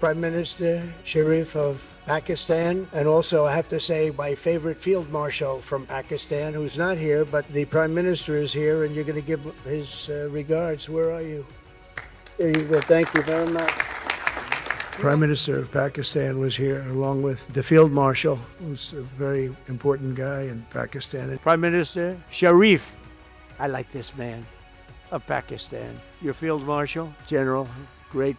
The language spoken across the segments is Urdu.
Prime Minister Sharif of Pakistan, and also I have to say my favorite field marshal from Pakistan, who's not here, but the Prime Minister is here, and you're going to give his regards. Where are you? There you go. Thank you very much. Prime Minister of Pakistan was here along with the Field Marshal, who's a very important guy in Pakistan. Prime Minister Sharif, I like this man, of Pakistan. Your Field Marshal, General, great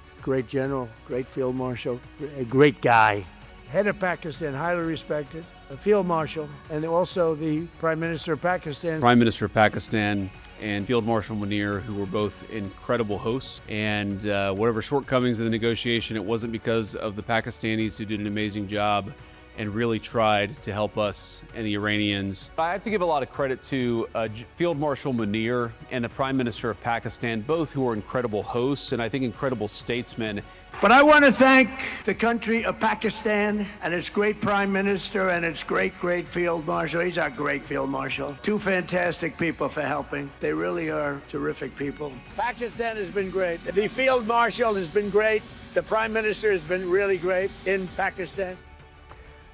General, great Field Marshal, a great guy. Head of Pakistan, highly respected, a Field Marshal, and also the Prime Minister of Pakistan. Prime Minister of Pakistan and Field Marshal Munir, who were both incredible hosts. And whatever shortcomings in the negotiation, it wasn't because of the Pakistanis, who did an amazing job and really tried to help us and the Iranians. I have to give a lot of credit to Field Marshal Munir and the Prime Minister of Pakistan, both who are incredible hosts and I think incredible statesmen. But I want to thank the country of Pakistan and its great Prime Minister and its great Field Marshal. He's our great Field Marshal. Two fantastic people for helping. They really are terrific people. Pakistan has been great. The Field Marshal has been great. The Prime Minister has been really great in Pakistan.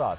7,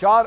4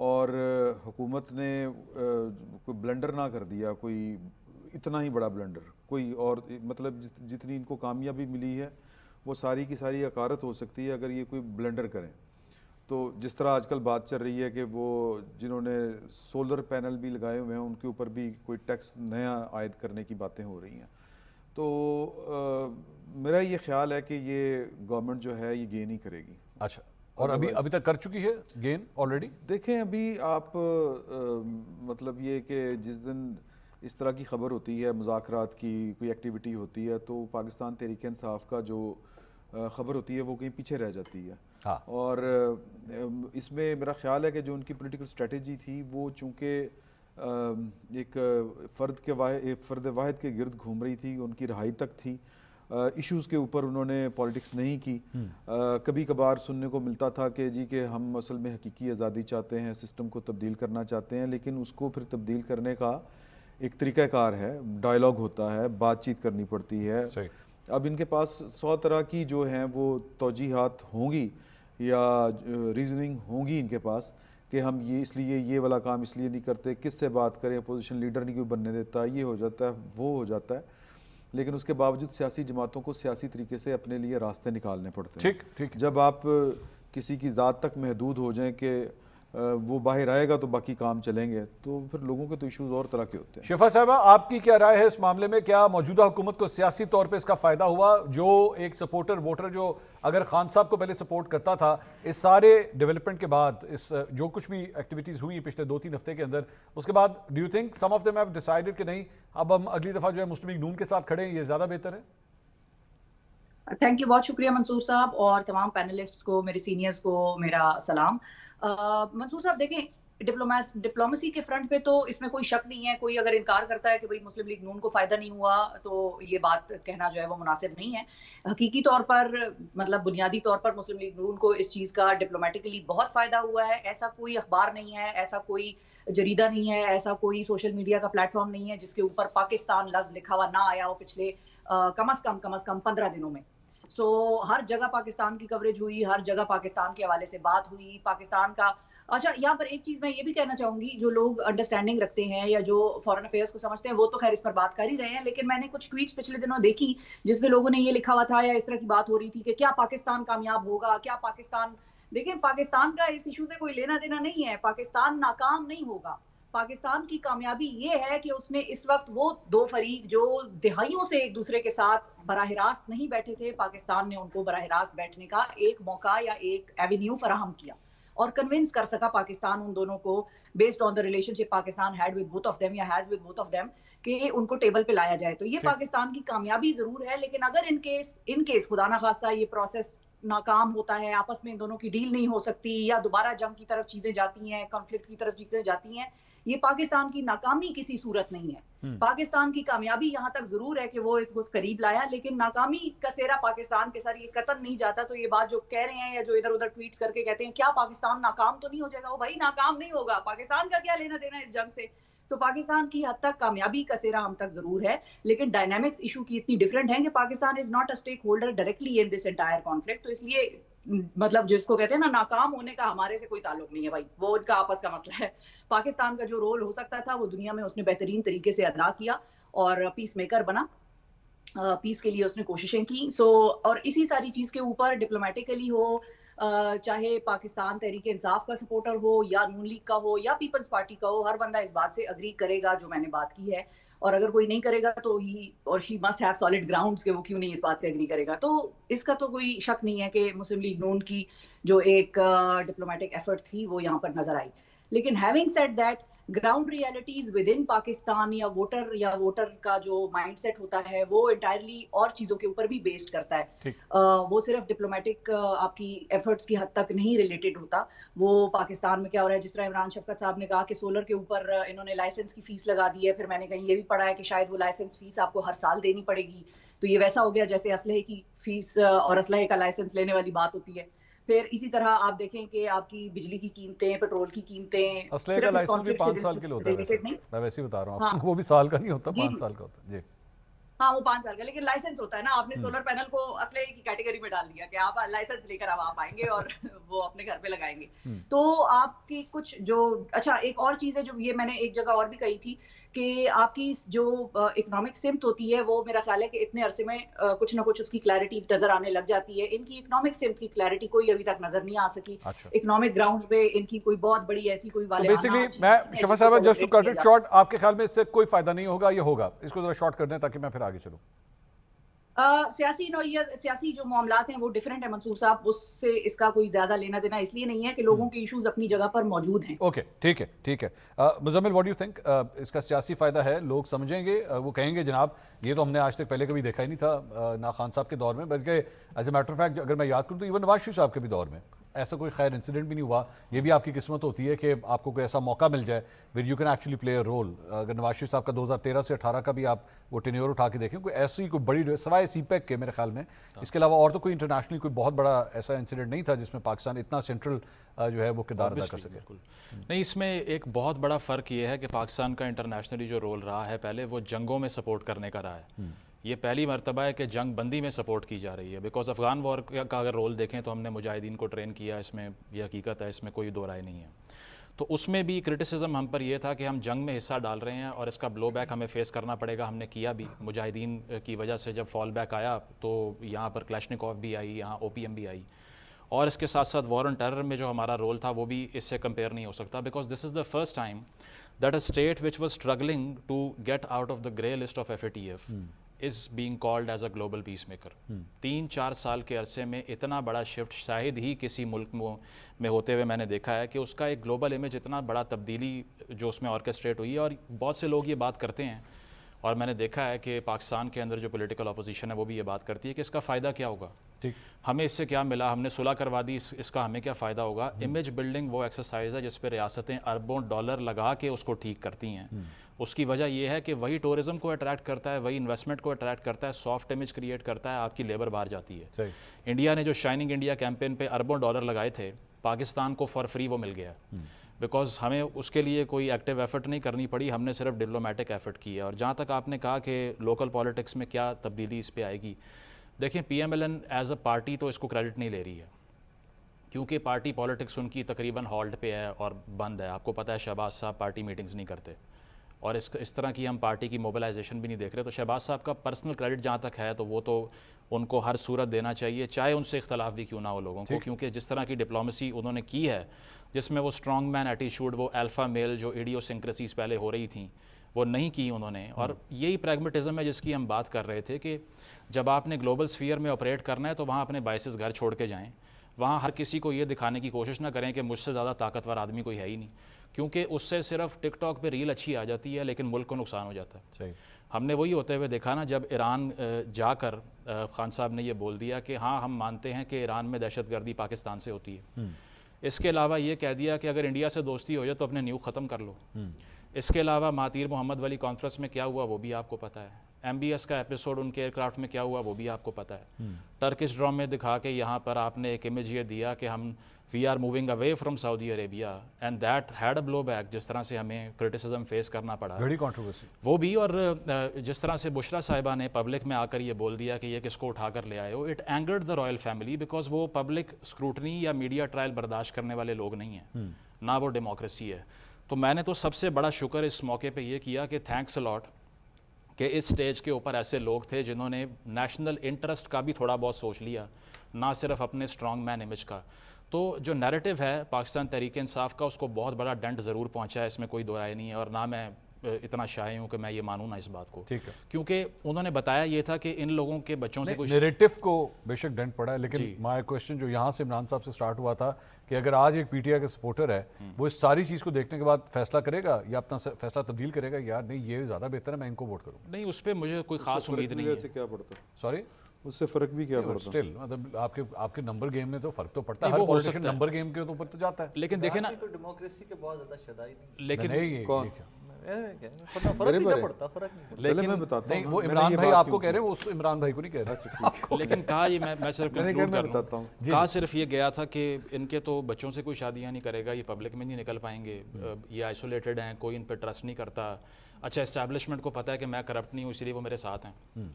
اور حکومت نے کوئی بلنڈر نہ کر دیا، کوئی اتنا ہی بڑا بلنڈر، کوئی اور مطلب جتنی ان کو کامیابی ملی ہے وہ ساری کی ساری عکارت ہو سکتی ہے اگر یہ کوئی بلنڈر کریں. تو جس طرح آج کل بات چل رہی ہے کہ وہ جنہوں نے سولر پینل بھی لگائے ہوئے ہیں ان کے اوپر بھی کوئی ٹیکس نیا عائد کرنے کی باتیں ہو رہی ہیں. تو میرا یہ خیال ہے کہ یہ گورنمنٹ جو ہے یہ گین ہی کرے گی. اچھا، اور ابھی تک کر چکی ہے گین آلریڈی؟ دیکھیں ابھی آپ مطلب یہ کہ جس دن اس طرح کی خبر ہوتی ہے، مذاکرات کی کوئی ایکٹیویٹی ہوتی ہے، تو پاکستان تحریک انصاف کا جو خبر ہوتی ہے وہ کہیں پیچھے رہ جاتی ہے. اور اس میں میرا خیال ہے کہ جو ان کی پولیٹیکل اسٹریٹجی تھی وہ چونکہ ایک فرد واحد کے گرد گھوم رہی تھی، ان کی رہائی تک تھی، ایشوز کے اوپر انہوں نے پالیٹکس نہیں کی. کبھی کبھار سننے کو ملتا تھا کہ جی کہ ہم اصل میں حقیقی آزادی چاہتے ہیں، سسٹم کو تبدیل کرنا چاہتے ہیں، لیکن اس کو پھر تبدیل کرنے کا ایک طریقہ کار ہے، ڈائلاگ ہوتا ہے، بات چیت کرنی پڑتی ہے. اب ان کے پاس 100 طرح کی جو ہیں وہ توجیحات ہوں گی یا ریزننگ ہوں گی ان کے پاس کہ ہم یہ اس لیے یہ والا کام اس لیے نہیں کرتے، کس سے بات کریں، اپوزیشن لیڈر نہیں کوئی بننے دیتا، یہ ہو جاتا ہے وہ ہو جاتا ہے. لیکن اس کے باوجود سیاسی جماعتوں کو سیاسی طریقے سے اپنے لیے راستے نکالنے پڑتے ہیں. جب آپ کسی کی ذات تک محدود ہو جائیں کہ وہ باہر آئے گا تو باقی کام چلیں گے، تو پھر لوگوں کے تو ایشوز اور طرح کے ہوتے ہیں. شفا صاحبہ، آپ کی کیا رائے ہے اس معاملے میں؟ کیا موجودہ حکومت کو سیاسی طور پہ اس کا فائدہ ہوا؟ جو ایک سپورٹر ووٹر جو اگر خان صاحب کو پہلے سپورٹ کرتا تھا، اس سارے ڈیولپمنٹ کے بعد، اس جو کچھ بھی ایکٹیویٹیز ہوئی پچھلے 2-3 ہفتے کے اندر، اس کے بعد do you think some of them have decided کہ نہیں اب ہم اگلی دفعہ جو ہے مسلم لیگ نون کے ساتھ کھڑے ہیں، یہ زیادہ بہتر ہے؟ تھینک یو، بہت شکریہ منصور صاحب، اور تمام پینلسٹس کو، میرے سینئرز کو میرا سلام. منصور صاحب دیکھیں، ڈپلومیسی کے فرنٹ پہ تو اس میں کوئی شک نہیں ہے. کوئی اگر انکار کرتا ہے کہ بھئی مسلم لیگ نون کو فائدہ نہیں ہوا تو یہ بات کہنا جو ہے وہ مناسب نہیں ہے. حقیقی طور پر مطلب بنیادی طور پر مسلم لیگ نون کو اس چیز کا ڈپلومیٹکلی بہت فائدہ ہوا ہے. ایسا کوئی اخبار نہیں ہے، ایسا کوئی جریدہ نہیں ہے، ایسا کوئی سوشل میڈیا کا پلیٹ فارم نہیں ہے جس کے اوپر پاکستان لفظ لکھا ہوا نہ آیا ہو پچھلے کم از کم 15 دنوں میں. ہر جگہ پاکستان کی کوریج ہوئی، ہر جگہ پاکستان کے حوالے سے بات ہوئی، پاکستان کا. اچھا، یہاں پر ایک چیز میں یہ بھی کہنا چاہوں گی، جو لوگ انڈرسٹینڈنگ رکھتے ہیں یا جو فورن افیئرس کو سمجھتے ہیں وہ تو خیر اس پر بات کر ہی رہے ہیں، لیکن میں نے کچھ ٹویٹس پچھلے دنوں دیکھی جس میں لوگوں نے یہ لکھا ہوا تھا یا اس طرح کی بات ہو رہی تھی کہ کیا پاکستان کامیاب ہوگا، کیا پاکستان. دیکھیں، پاکستان کا اس ایشو سے کوئی لینا دینا نہیں ہے. پاکستان ناکام نہیں ہوگا. پاکستان کی کامیابی یہ ہے کہ اس نے اس وقت وہ دو فریق جو دہائیوں سے ایک دوسرے کے ساتھ براہ راست نہیں بیٹھے تھے، پاکستان نے ان کو براہ راست بیٹھنے کا ایک موقع یا ایک ایونیو فراہم کیا اور کنونس کر سکا پاکستان ان دونوں کو، based on the relationship Pakistan had with both of them یا has with both of them, کہ ان کو ٹیبل پہ لایا جائے. تو یہ پاکستان کی کامیابی ضرور ہے. لیکن اگر ان کیس خدا نہ خواستہ یہ پروسیس ناکام ہوتا ہے، آپس میں ان دونوں کی ڈیل نہیں ہو سکتی یا دوبارہ جنگ کی طرف چیزیں جاتی ہیں، کنفلکٹ کی طرف چیزیں جاتی ہیں، یہ پاکستان کی ناکامی کسی صورت نہیں ہے. پاکستان کی کامیابی یہاں تک ضرور ہے کہ وہ ایک بہت قریب لایا، لیکن ناکامی کا سہرا پاکستان کے سر یہ قطن نہیں جاتا. تو یہ بات جو کہہ رہے ہیں یا جو ادھر ادھر ٹویٹس کر کے کہتے ہیں کیا پاکستان ناکام تو نہیں ہو جائے گا، وہ بھائی ناکام نہیں ہوگا. پاکستان کا کیا لینا دینا اس جنگ سے؟ تو پاکستان کی حد تک کامیابی کا سہرا ہم تک ضرور ہے، لیکن ڈائنامکس ایشو کی اتنی ڈفرینٹ ہیں کہ Pakistan is not a stake holder directly in this entire conflict. تو اس لیے مطلب جس کو کہتے ہیں نا ناکام ہونے کا ہمارے سے کوئی تعلق نہیں ہے بھائی، وہ ان کا آپس کا مسئلہ ہے. پاکستان کا جو رول ہو سکتا تھا وہ دنیا میں اس نے بہترین طریقے سے ادا کیا اور پیس میکر بنا، پیس کے لیے اس نے کوششیں کی. اور اسی ساری چیز کے اوپر ڈپلومیٹیکلی ہو، چاہے پاکستان تحریک انصاف کا سپورٹر ہو یا نون لیگ کا ہو یا پیپلز پارٹی کا ہو، ہر بندہ اس بات سے اگری کرے گا جو میں نے بات کی ہے. اور اگر کوئی نہیں کرے گا تو ہی اور she must have solid grounds کہ وہ کیوں نہیں اس بات سے اگری کرے گا. تو اس کا تو کوئی شک نہیں ہے کہ مسلم لیگ نون کی جو ایک ڈپلومیٹک ایفرٹ تھی وہ یہاں پر نظر آئی. لیکن having said that, ground realities with in Pakistan یا ووٹر کا جو مائنڈ سیٹ ہوتا ہے وہ انٹائرلی اور چیزوں کے اوپر بھی بیسڈ کرتا ہے. وہ صرف ڈپلومیٹک آپ کی ایفرٹس کی حد تک نہیں ریلیٹڈ ہوتا. وہ پاکستان میں کیا ہو رہا ہے، جس طرح عمران شفقت صاحب نے کہا کہ سولر کے اوپر انہوں نے لائسنس کی فیس لگا دی ہے، پھر میں نے کہیں یہ بھی پڑھا ہے کہ شاید وہ لائسنس فیس آپ کو ہر سال دینی پڑے گی. تو یہ ویسا ہو گیا جیسے اسلحے کی فیس اور اسلحے کا لائسنس لینے والی بات ہوتی ہے. پھر اسی طرح آپ دیکھیں کہ آپ کی بجلی کی قیمتیں، پیٹرول کی قیمتیں، اسلحے کا لائسنس بھی 5 سال کے لیے ہوتا ہے. میں ویسے ہی بتا رہا ہوں آپ کو، وہ بھی سال کا نہیں ہوتا، 5 سال کا ہوتا ہے. جی ہاں وہ 5 سال کا, لیکن لائسنس ہوتا ہے نا, آپ نے سولر پینل کو اسلحے کی کیٹیگری میں ڈال دیا کہ آپ لائسنس لے کر اب آپ آئیں گے اور وہ اپنے گھر پہ لگائیں گے. تو آپ کی کچھ جو, اچھا ایک اور چیز ہے جو یہ میں نے ایک جگہ اور بھی کہی تھی کہ آپ کی جو اکنامک سمت ہوتی ہے وہ میرا خیال ہے کہ اتنے عرصے میں کچھ نہ کچھ اس کی کلیئرٹی نظر آنے لگ جاتی ہے. ان کی اکنامک سمت کی کلیئرٹی کوئی ابھی تک نظر نہیں آ سکی. اکنامک گراؤنڈ پہ ان کی کوئی بہت بڑی ایسی کوئی بیسیکلی میں شفا صاحبہ just to cut it short, آپ کے خیال میں اس سے کوئی فائدہ نہیں ہوگا, یہ ہوگا, اس کو ذرا شارٹ کر دیں تاکہ میں پھر آگے چلوں. سیاسی نوعیت, سیاسی جو معاملات ہیں وہ ڈیفرنٹ ہیں منصور صاحب, اس سے اس کا کوئی زیادہ لینا دینا اس لیے نہیں ہے کہ لوگوں کے ایشوز اپنی جگہ پر موجود ہیں. اوکے ٹھیک ہے ٹھیک ہے. Muzammil what do you think, اس کا سیاسی فائدہ ہے, لوگ سمجھیں گے, وہ کہیں گے جناب یہ تو ہم نے آج تک پہلے کبھی دیکھا ہی نہیں تھا نہ خان صاحب کے دور میں, بلکہ as a matter of fact اگر میں یاد کروں تو ایون نواز شریف صاحب کے بھی دور میں ایسا کوئی خیر انسیڈنٹ بھی نہیں ہوا. یہ بھی آپ کی قسمت ہوتی ہے کہ آپ کو کوئی ایسا موقع مل جائے where you can actually play a role. اگر نواز شریف صاحب کا 2013 سے 18 کا بھی آپ وہ ٹینیور اٹھا کے دیکھیں, کوئی ایسی کوئی بڑی سوائے سی پیک کے میرے خیال میں اس کے علاوہ اور تو کوئی انٹرنیشنلی کوئی بہت بڑا ایسا انسیڈنٹ نہیں تھا جس میں پاکستان اتنا سینٹرل جو ہے وہ کردار ادا کر سکے. نہیں, اس میں ایک بہت بڑا فرق یہ ہے کہ پاکستان کا انٹرنیشنلی جو رول رہا ہے پہلے وہ جنگوں میں سپورٹ کرنے کا رہا ہے. یہ پہلی مرتبہ ہے کہ جنگ بندی میں سپورٹ کی جا رہی ہے, بیکاز افغان وار کا اگر رول دیکھیں تو ہم نے مجاہدین کو ٹرین کیا, اس میں یہ حقیقت ہے, اس میں کوئی دو رائے نہیں ہے. تو اس میں بھی کرٹیسزم ہم پر یہ تھا کہ ہم جنگ میں حصہ ڈال رہے ہیں اور اس کا بلو بیک ہمیں فیس کرنا پڑے گا. ہم نے کیا بھی, مجاہدین کی وجہ سے جب فال بیک آیا تو یہاں پر کلیشنکوف بھی آئی, یہاں او پی ایم بھی آئی, اور اس کے ساتھ ساتھ وار آن ٹیرر میں جو ہمارا رول تھا وہ بھی اس سے کمپیئر نہیں ہو سکتا, because this is the first time that a state which was struggling to get out of the grey list of FATF is being called as a global peacemaker. 3-4 سال کے عرصے میں اتنا بڑا شفٹ شاید ہی کسی ملک میں ہوتے ہوئے میں نے دیکھا ہے کہ اس کا ایک گلوبل امیج اتنا بڑا تبدیلی جو اس میں آرکسٹریٹ ہوئی ہے. اور بہت سے لوگ یہ بات کرتے ہیں اور میں نے دیکھا ہے کہ پاکستان کے اندر جو پولیٹیکل اپوزیشن ہے وہ بھی یہ بات کرتی ہے کہ اس کا فائدہ کیا ہوگا, ہمیں اس سے کیا ملا, ہم نے صلح کروا دی, اس کا ہمیں کیا فائدہ ہوگا. امیج بلڈنگ وہ ایکسرسائز ہے جس پہ ریاستیں اربوں ڈالر لگا کے اس کو ٹھیک کرتی ہیں. اس کی وجہ یہ ہے کہ وہی ٹورزم کو اٹریکٹ کرتا ہے, وہی انویسٹمنٹ کو اٹریکٹ کرتا ہے, سافٹ امیج کریٹ کرتا ہے, آپ کی لیبر باہر جاتی ہے. انڈیا نے جو شائننگ انڈیا کیمپین پہ اربوں ڈالر لگائے تھے, پاکستان کو فار فری وہ مل گیا, بیکاز ہمیں اس کے لیے کوئی ایکٹیو ایفرٹ نہیں کرنی پڑی, ہم نے صرف ڈپلومیٹک ایفرٹ کی ہے. اور جہاں تک آپ نے کہا کہ لوکل پالیٹکس میں کیا تبدیلی اس پہ آئے گی, دیکھیں PMLN ایز اے پارٹی تو اس کو کریڈٹ نہیں لے رہی ہے, کیونکہ پارٹی پالیٹکس ان کی تقریباً ہالٹ پہ ہے اور بند ہے. آپ کو پتہ ہے شہباز صاحب پارٹی میٹنگز نہیں کرتے, اور اس طرح کی ہم پارٹی کی موبلائزیشن بھی نہیں دیکھ رہے. تو شہباز صاحب کا پرسنل کریڈٹ جہاں تک ہے تو وہ تو ان کو ہر صورت دینا چاہیے, چاہے ان سے اختلاف بھی کیوں نہ ہو لوگوں کو, کیونکہ جس طرح کی ڈپلومیسی انہوں نے کی ہے جس میں وہ اسٹرانگ مین ایٹیچیوڈ, وہ الفا میل جو ایڈیوسنکریسیز پہلے ہو رہی تھیں وہ نہیں کی انہوں نے. اور یہی پریگمیٹزم ہے جس کی ہم بات کر رہے تھے کہ جب آپ نے گلوبل سفیئر میں آپریٹ کرنا ہے تو وہاں اپنے بائسز گھر چھوڑ کے جائیں, وہاں ہر کسی کو یہ دکھانے کی کوشش نہ کریں کہ مجھ سے زیادہ طاقتور آدمی کوئی ہے ہی نہیں, کیونکہ اس سے صرف ٹک ٹاک پہ ریل اچھی آ جاتی ہے لیکن ملک کو نقصان ہو جاتا ہے. ہم نے وہی ہوتے ہوئے دیکھا نا جب ایران جا کر خان صاحب نے یہ بول دیا کہ ہاں ہم مانتے ہیں کہ ایران میں دہشت گردی پاکستان سے ہوتی ہے, اس کے علاوہ یہ کہہ دیا کہ اگر انڈیا سے دوستی ہو جائے تو اپنے نیوک ختم کر لو. اس کے علاوہ مہاتیر محمد والی کانفرنس میں کیا ہوا وہ بھی آپ کو پتہ ہے, MBS کا ایپیسوڈ ان کے ایئر کرافٹ میں کیا ہوا وہ بھی آپ کو پتہ ہے. ٹرکش ڈرام میں دکھا کے یہاں پر آپ نے ایک امیج یہ دیا کہ ہم we are moving away from Saudi Arabia, and that had a blow back, جس طرح سے ہمیں کرٹیسزم فیس کرنا پڑا بڑی کنٹروورسی وہ بھی. اور جس طرح سے بشرا صاحبہ نے پبلک میں آ کر یہ بول دیا کہ یہ کس کو اٹھا کر لے آئے ہو, it angered the royal family, because وہ پبلک اسکروٹنی یا میڈیا ٹرائل برداشت کرنے والے لوگ نہیں ہیں, نہ وہ ڈیموکریسی ہے. تو میں نے تو سب سے بڑا شکر اس موقع پہ یہ کیا کہ تھینکس الاٹ کہ اس سٹیج کے اوپر ایسے لوگ تھے جنہوں نے نیشنل انٹرسٹ کا بھی تھوڑا بہت سوچ لیا, نہ صرف اپنے اسٹرانگ مین امیج کا. تو جو نیریٹو ہے پاکستان تحریک انصاف کا, اس کو بہت بڑا ڈنٹ ضرور پہنچا ہے, اس میں کوئی دو رائے نہیں ہے. اور نہ میں اتنا شائع ہوں کہ میں یہ مانوں نہ اس بات کو, کیونکہ انہوں نے بتایا یہ تھا کہ ان لوگوں کے بچوں سے کچھ نیریٹو کو بے شک ڈنٹ پڑا ہے, لیکن مائی کوسچن جو یہاں سے عمران صاحب سے سٹارٹ ہوا تھا کہ اگر آج ایک PTI کا سپورٹر ہے وہ اس ساری چیز کو دیکھنے کے بعد فیصلہ کرے گا یا اپنا فیصلہ تبدیل کرے گا, یار نہیں یہ زیادہ بہتر ہے میں ان کو ووٹ کروں. نہیں, اس پہ مجھے کوئی خاص امید نہیں ہے. کیا پڑتا ہے, سوری اس سے فرق بھی کیا پڑتا؟ اسٹل مطلب آپ کے نمبر گیم میں تو فرق تو پڑتا ہے. نہیں، ہر وہ ہو پولیٹیشین سکتا ہے. نمبر گیم کے اوپر تو جاتا ہے. لیکن دیکھیں نا ڈیموکریسی کے بہت زیادہ شدائی نہیں. لیکن فرق نہیں پڑتا، فرق نہیں. چلے میں بتاتا نہیں ہوں. وہ عمران بھائی آپ کو کہہ رہے ہیں, وہ اس عمران بھائی کو نہیں کہہ رہے. لیکن کہا یہ میں صرف میں کنکلوڈ کر بتاتا لوں, ہوں. کہا صرف یہ گیا تھا کہ ان کے تو بچوں سے کوئی شادیاں نہیں کرے گا, یہ پبلک میں نہیں نکل پائیں گے, یہ آئسولیٹڈ ہیں, کوئی ان پہ ٹرسٹ نہیں کرتا. اچھا اسٹیبلشمنٹ کو پتہ ہے کہ میں کرپٹ نہیں ہوں اسی لیے وہ میرے ساتھ ہیں.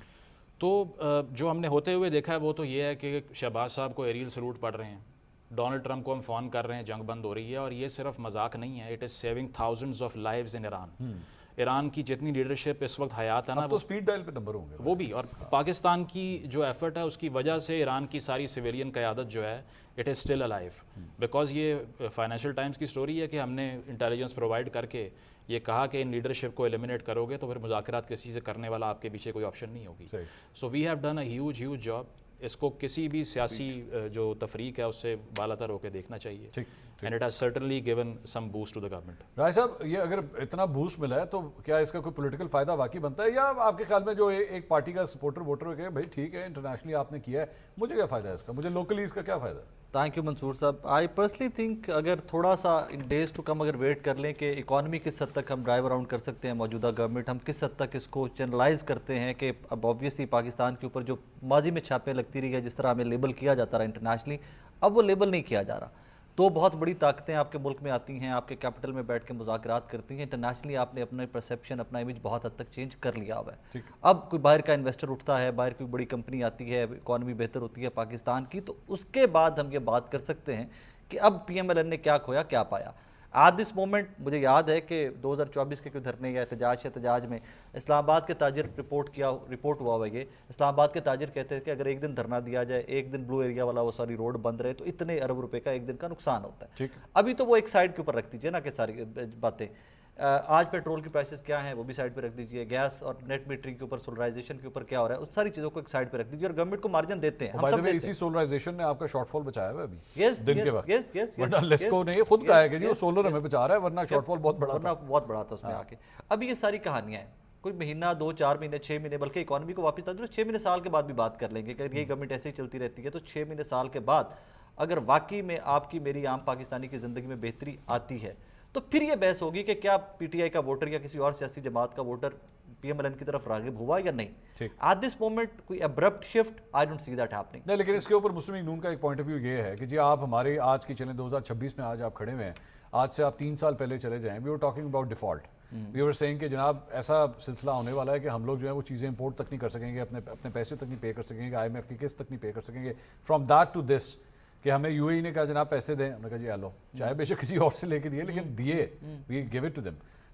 تو جو ہم نے ہوتے ہوئے دیکھا ہے وہ تو یہ ہے کہ شہباز صاحب کو ایریل سلوٹ پڑ رہے ہیں, ڈونلڈ ٹرمپ کو ہم فون کر رہے ہیں, جنگ بند ہو رہی ہے, اور یہ صرف مذاق نہیں ہے. It is saving thousands of lives in Iran. Iran کی جتنی لیڈرشپ اس وقت حیات ہے نا, تو اسپیڈ ڈائل پہ نمبر ہوں گے وہ بھی, اور پاکستان کی جو ایفرٹ ہے اس کی وجہ سے ایران کی ساری سویلین قیادت جو ہے it is still alive. Because یہ فائنینشیل ٹائمز کی سٹوری ہے کہ ہم نے انٹیلیجنس پرووائڈ کر کے یہ کہا کہ ان لیڈرشپ کو ایلیمنیٹ کرو گے تو پھر مذاکرات کسی سے کرنے والا آپ کے پیچھے کوئی آپشن نہیں ہوگی. So we have done a huge job. اس کو کسی بھی سیاسی جو تفریق ہے اس سے بالاتر ہو کے دیکھنا چاہیے. And it has certainly given some boost to the government. Rai Sahab, یہ اگر اتنا بوسٹ ملا ہے تو کیا اس کا کوئی پولیٹیکل فائدہ واقعی بنتا ہے, یا آپ کے خیال میں جو ایک پارٹی کا سپورٹر ووٹر کہ بھائی ٹھیک ہے انٹرنیشنلی آپ نے کیا ہے, مجھے کیا فائدہ ہے اس کا, مجھے لوکلی اس کا کیا فائدہ ہے؟ تھینک یو منصور صاحب. آئی پرسنلی تھنک اگر تھوڑا سا ان ڈیز ٹو کم اگر ویٹ کر لیں کہ اکانومی کس حد تک ہم ڈرائیو اراؤنڈ کر سکتے ہیں موجودہ گورنمنٹ, ہم کس حد تک اس کو چینلائز کرتے ہیں کہ اب آبویسلی پاکستان کے اوپر جو ماضی میں چھاپیں لگتی رہی ہے, جس طرح ہمیں لیبل کیا جاتا رہا انٹرنیشنلی, اب وہ لیبل نہیں کیا جا رہا. تو بہت بڑی طاقتیں آپ کے ملک میں آتی ہیں, آپ کے کیپٹل میں بیٹھ کے مذاکرات کرتی ہیں. انٹرنیشنلی آپ نے اپنا پرسیپشن, اپنا امیج بہت حد تک چینج کر لیا ہوا ہے. اب کوئی باہر کا انویسٹر اٹھتا ہے, باہر کوئی بڑی کمپنی آتی ہے, اکانومی بہتر ہوتی ہے پاکستان کی, تو اس کے بعد ہم یہ بات کر سکتے ہیں کہ اب پی ایم ایل این نے کیا کھویا, کیا پایا. آج دس مومنٹ مجھے یاد ہے کہ 2024 کے کوئی دھرنے یا احتجاج میں اسلام آباد کے تاجر رپورٹ ہوا ہوا. یہ اسلام آباد کے تاجر کہتے ہیں کہ اگر ایک دن دھرنا دیا جائے, ایک دن بلو ایریا والا وہ ساری روڈ بند رہے, تو اتنے ارب روپے کا ایک دن کا نقصان ہوتا ہے. ابھی تو وہ ایک سائڈ کے اوپر رکھ دیجیے نا کہ ساری باتیں. آج پیٹرول کی پرائسز کیا ہیں وہ بھی سائڈ پہ رکھ دیجیے, گیس اور نیٹ میٹرنگ کے اوپر, سولرائزیشن کے اوپر کیا ہو رہا ہے, اس ساری چیزوں کو ایک سائڈ پہ رکھ دیجیے, اور گورنمنٹ کو مارجن دیتے ہیں. ہم سب اسی سولرائزیشن نے آپ کا شارٹ فال بچایا ہوا ہے ابھی یس دن کے وقت, یس ورنہ لیسکو نے خود کہا ہے کہ جی وہ سولر ہمیں بچا رہا ہے, ورنہ شارٹ فال بہت بڑا تھا اس میں آ کے. اب یہ ساری کہانیاں ہیں, کوئی مہینہ 2 4 مہینے 6 مہینے, بلکہ اکانومی کو واپس 6 مہینے سال کے بعد بھی بات کر لیں گے کہ اگر یہ گورنمنٹ ایسے ہی چلتی رہتی ہے تو 6 مہینے سال کے بعد اگر واقعی میں آپ کی میری عام پاکستانی کی زندگی میں بہتری آتی ہے, تو پھر یہ بحث ہوگی کہ کیا پی ٹی آئی کا ووٹر یا کسی اور سیاسی جماعت کا voter P M L N کی طرف راغب ہوا یا نہیں. ایٹ دس مومنٹ کوئی abrupt shift I don't see that happening. نہیں, لیکن اس کے اوپر مسلم لیگ نون کا ایک پوائنٹ آف ویو یہ ہے کہ جی آپ ہمارے آج کی چلیں 2026 میں آج آپ کھڑے ہوئے ہیں, آج سے آپ 3 سال پہلے چلے جائیں, we were talking about default. We were seeing کہ جناب ایسا سلسلہ ہونے والا ہے کہ ہم لوگ جو ہے وہ چیزیں امپورٹ تک نہیں کر سکیں گے, اپنے پیسے تک نہیں پے کر سکیں گے, آئی ایم ایف کی قسط تک نہیں پے کر سکیں گے. فرام دیٹ ٹو دس کہ ہمیں یو اے ای نے کہا جناب پیسے دیں, ہم نے کہا جی لو, چاہے بے شک کسی اور سے لے کے دیے لیکن دیے, وی گیو اٹ ٹو دیم.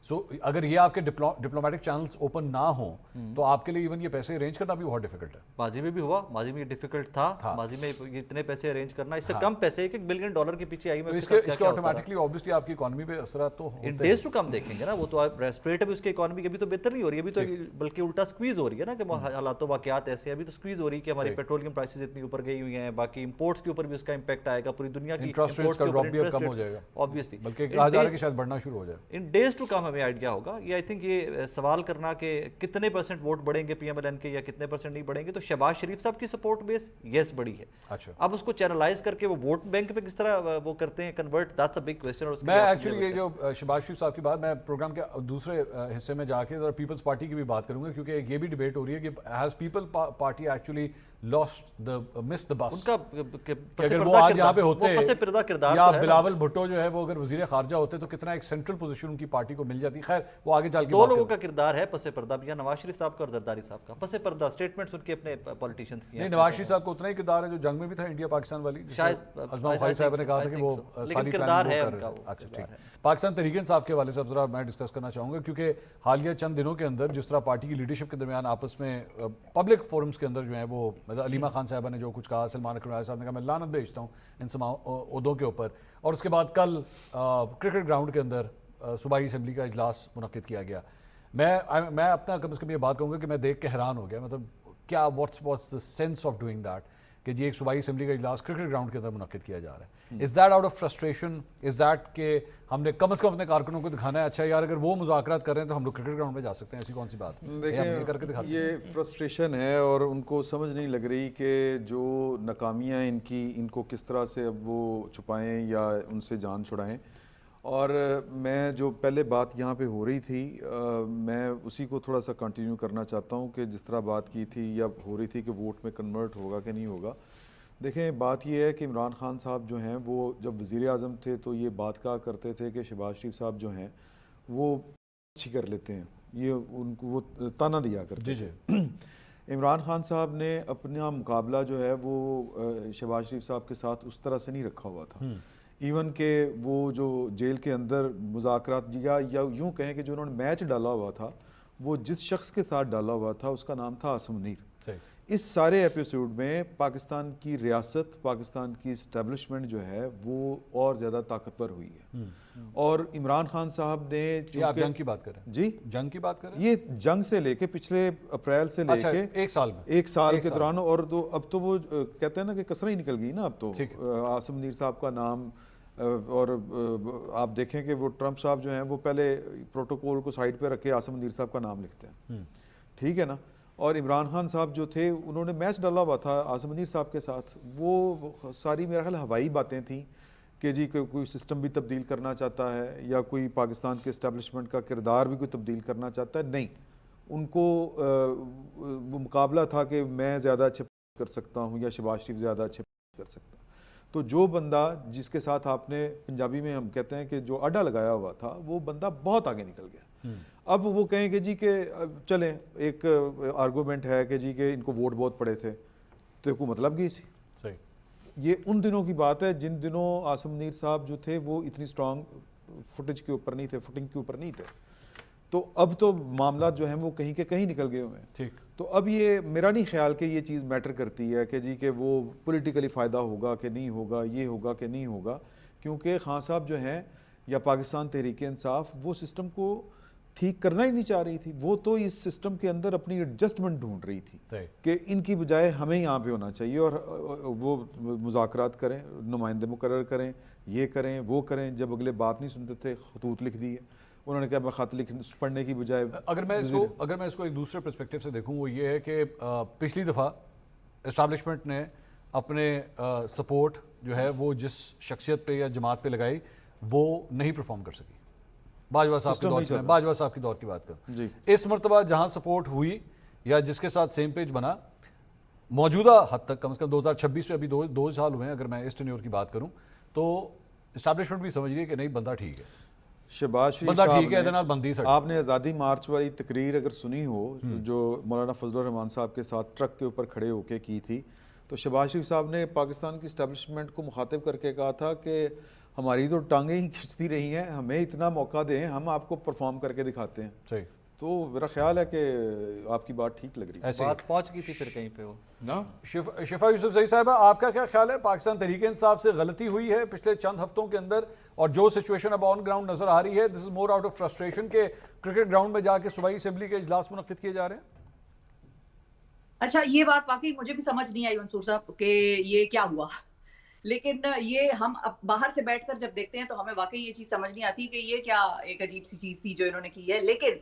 سو اگر یہ آپ کے ڈپلومیٹک چینلز اوپن نہ ہوں تو آپ کے لیے ایون یہ پیسے ارینج کرنا بھی بہت ڈیفیکلٹ ہے. ماضی میں بھی ہوا, ماضی میں یہ ڈیفیکلٹ تھا, ماضی میں اتنے پیسے ارینج کرنا, اس سے کم پیسے $1 بلین کے پیچھے آئی میں اس کے آٹومیٹکلی آبویسلی آپ کی اکانومی پہ اثرات تو ان ڈیز ٹو کم دیکھیں گے نا. وہ تو ریسپریٹ ابھی اس کی اکانومی ابھی تو بہتر نہیں ہو رہی ہے, ابھی تو بلکہ الٹا سکویز ہو رہی ہے نا کہ حالات و واقعات ایسے ہیں, ابھی تو سکویز ہو رہی ہے کہ ہماری پیٹرولیم پرائسز اتنی اوپر گئی ہوئی ہیں, باقی امپورٹس کے اوپر بھی اس کا امپیکٹ آئے گا, پوری دنیا کی انٹرسٹ ریٹس کا ڈراپ بھی کم ہو جائے گا obviously, بلکہ کہا جا رہا ہے کہ شاید بڑھنا شروع ہو جائے. ان ڈیز ٹو کم ہمیں آئیڈیا ہوگا. یہ آئی تھنک یہ سوال کرنا کہ کتنے پرسنٹ ووٹ بڑھیں گے پی ایم ایل این کے یا کتنے پرسنٹ نہیں بڑھیں گے, تو شہباز شریف صاحب کی سپورٹ بیس یس بڑی ہے. اچھا, اب اس کو چینلائز کر کے وہ ووٹ بینک پہ کس طرح وہ کرتے ہیں convert, that's a big question. میں ایکچولی یہ جو شہباز شریف صاحب کی بات, میں پروگرام کے دوسرے حصے میں جا کے ذرا پیپلز پارٹی کی بھی بات کروں گا, کیونکہ یہ بھی ڈیبیٹ ہو رہی ہے کہ has people party actually lost the miss the bus. ان کا اگر وہ آج یہاں پہ ہوتے پس پردہ کردار یا بلاول بھٹو جو ہے وہ اگر وزیر خارجہ ہوتے تو کتنا ایک سینٹرل پوزیشن ان کی پارٹی کو مل جاتی. خیر وہ آگے چل کے دو لوگوں کا کردار ہے پس پردہ بھی, نواز شریف صاحب کا اور زرداری صاحب کا. پس پردہ اسٹیٹمنٹس ان کے اپنے پولیٹیشینز کی ہیں. نہیں, نواز شریف صاحب کو اتنا ہی کردار ہے جو جنگ میں بھی تھا انڈیا پاکستان والی, شاید ازما خواہی صاحب نے کہا تھا کہ وہ لیکن کردار ہے ان کا. اچھا ٹھیک. پاکستان تحریک انصاف کے حوالے سے ذرا میں ڈسکس کرنا چاہوں گا, کیونکہ حالیہ چند دنوں کے اندر جس طرح پارٹی کی لیڈرشپ کے درمیان آپس میں پبلک فورمز کے اندر جو ہیں وہ علیمہ خان صاحبہ نے جو کچھ کہا, سلمان اکرم صاحب نے کہا میں لعنت بھیجتا ہوں ان عہدوں کے اوپر, اور اس کے بعد کل کرکٹ گراؤنڈ کے اندر صوبائی اسمبلی کا اجلاس منعقد کیا گیا. میں اپنا کم از کم یہ بات کہوں گا کہ میں دیکھ کے حیران ہو گیا, مطلب کیا what's the sense of doing that کہ جی ایک صوبائی اسمبلی کا اجلاس کرکٹ گراؤنڈ کے اندر منعقد کیا جا رہا ہے. Is that out of frustration? Is that کہ ہم نے کم از کم اپنے کارکنوں کو دکھانا ہے اچھا یار اگر وہ مذاکرات کر رہے ہیں تو ہم لوگ کرکٹ گراؤنڈ میں جا سکتے ہیں, ایسی کون سی بات ہے؟ دیکھیں یہ فرسٹریشن ہے اور ان کو سمجھ نہیں لگ رہی کہ جو ناکامیاں ان کو کس طرح سے اب وہ چھپائیں یا ان سے جان چھڑائیں. اور میں جو پہلے بات یہاں پہ ہو رہی تھی میں اسی کو تھوڑا سا کنٹینیو کرنا چاہتا ہوں کہ جس طرح بات کی تھی یا ہو رہی تھی کہ ووٹ میں کنورٹ ہوگا کہ نہیں ہوگا. دیکھیں بات یہ ہے کہ عمران خان صاحب جو ہیں وہ جب وزیر اعظم تھے تو یہ بات کہا کرتے تھے کہ شہباز شریف صاحب جو ہیں وہ اچھی کر لیتے ہیں, یہ ان کو وہ تانا دیا کرتے تھے. عمران خان صاحب نے اپنا مقابلہ جو ہے وہ شہباز شریف صاحب کے ساتھ اس طرح سے نہیں رکھا ہوا تھا. ایون کہ وہ جو جیل کے اندر مذاکرات یا یوں کہیں کہ جو انہوں نے میچ ڈالا ہوا تھا وہ جس شخص کے ساتھ ڈالا ہوا تھا اس کا نام تھا عاصم منیر. اس سارے ایپیسوڈ میں پاکستان کی ریاست, پاکستان کی اسٹیبلشمنٹ جو ہے وہ اور زیادہ طاقتور ہوئی ہے. اور عمران خان صاحب نے آپ جنگ کی بات کر رہے ہیں؟ جی جنگ کی بات کر رہے ہیں. یہ جنگ سے لے کے پچھلے اپریل سے لے کے ایک سال کے دوران, اور اب تو وہ کہتے ہیں نا کہ کسریں ہی نکل گئی نا. اب تو عاصم منیر صاحب کا نام, اور آپ دیکھیں کہ وہ ٹرمپ صاحب جو ہیں وہ پہلے پروٹوکول کو سائڈ پہ رکھے عاصم منیر صاحب کا نام لکھتے ہیں, ٹھیک ہے نا. اور عمران خان صاحب جو تھے انہوں نے میچ ڈالا ہوا تھا عاصم منیر صاحب کے ساتھ. وہ ساری میرا خیال ہوائی باتیں تھیں کہ جی کوئی سسٹم بھی تبدیل کرنا چاہتا ہے یا کوئی پاکستان کے اسٹیبلشمنٹ کا کردار بھی کوئی تبدیل کرنا چاہتا ہے. نہیں, ان کو وہ مقابلہ تھا کہ میں زیادہ اچھے کر سکتا ہوں یا شہباز شریف زیادہ اچھے کر سکتا. تو جو بندہ جس کے ساتھ آپ نے پنجابی میں ہم کہتے ہیں کہ جو اڈا لگایا ہوا تھا وہ بندہ بہت آگے نکل گیا. اب وہ کہیں کہ جی کہ چلیں ایک آرگومنٹ ہے کہ جی کہ ان کو ووٹ بہت پڑے تھے تو کوئی مطلب کی سی. یہ ان دنوں کی بات ہے جن دنوں عاصم منیر صاحب جو تھے وہ اتنی سٹرانگ فوٹنگ کے اوپر نہیں تھے. تو اب تو معاملات جو ہیں وہ کہیں کے کہیں نکل گئے ہوئے ہیں. تو اب یہ میرا نہیں خیال کہ یہ چیز میٹر کرتی ہے کہ جی کہ وہ پولیٹیکلی فائدہ ہوگا کہ نہیں ہوگا, یہ ہوگا کہ نہیں ہوگا, کیونکہ خان صاحب جو ہیں یا پاکستان تحریک انصاف وہ سسٹم کو ٹھیک کرنا ہی نہیں چاہ رہی تھی. وہ تو اس سسٹم کے اندر اپنی ایڈجسٹمنٹ ڈھونڈ رہی تھی کہ ان کی بجائے ہمیں یہاں پہ ہونا چاہیے اور وہ مذاکرات کریں, نمائندے مقرر کریں, یہ کریں وہ کریں. جب اگلے بات نہیں سنتے تھے خطوط لکھ دیے انہوں نے کہا میں خط پڑھنے کی بجائے. اگر میں اس کو ایک دوسرے پرسپیکٹیو سے دیکھوں وہ یہ ہے کہ پچھلی دفعہ اسٹیبلشمنٹ نے اپنے سپورٹ جو ہے وہ جس شخصیت پہ یا جماعت پہ لگائی وہ نہیں پرفارم کر سکی. باجوہ صاحب کی دور کی بات کریں, اس مرتبہ جہاں سپورٹ ہوئی یا جس کے ساتھ سیم پیج بنا موجودہ حد تک کم از کم 2026 میں ابھی 2 سال ہوئے ہیں اگر میں اس ٹینیور کی بات کروں تو اسٹیبلشمنٹ بھی سمجھ رہی ہے کہ نہیں بندہ ٹھیک ہے. شہباز شریف صاحب آپ نے آزادی مارچ والی تقریر اگر سنی ہو جو مولانا فضل الرحمان صاحب کے ساتھ ٹرک کے اوپر کھڑے ہو کے کی تھی تو شہباز شریف صاحب نے پاکستان کی اسٹیبلشمنٹ کو مخاطب کر کے کہا تھا کہ ہماری تو ٹانگیں ہی کھنچتی رہی ہیں, ہمیں اتنا موقع دیں, ہم آپ کو پرفارم کر کے دکھاتے ہیں. صحیح. تو میرا خیال ہے کہ آپ کی بات ٹھیک لگ رہی ہے. بات پہنچ گئی تھی پھر کہیں پہ وہ نا. شفا یوسف زئی صاحبہ آپ کا کیا خیال ہے, پاکستان تحریک انصاف سے غلطی ہوئی ہے پچھلے چند ہفتوں کے اندر اور جو سچویشن اب آن گراؤنڈ نظر آ رہی ہے دس از مور آؤٹ آف فرسٹریشن کہ کرکٹ گراؤنڈ میں جا کے صوبائی اسمبلی کے اجلاس منعقد کیے جا رہے ہیں؟ اچھا یہ بات واقعی مجھے بھی سمجھ نہیں آئی منصور صاحب کہ یہ کیا ہوا, لیکن یہ ہم اب باہر سے بیٹھ کر جب دیکھتے ہیں تو ہمیں واقعی یہ چیز سمجھ نہیں آتی کہ یہ کیا ایک عجیب سی چیز تھی جو انہوں نے کی ہے. لیکن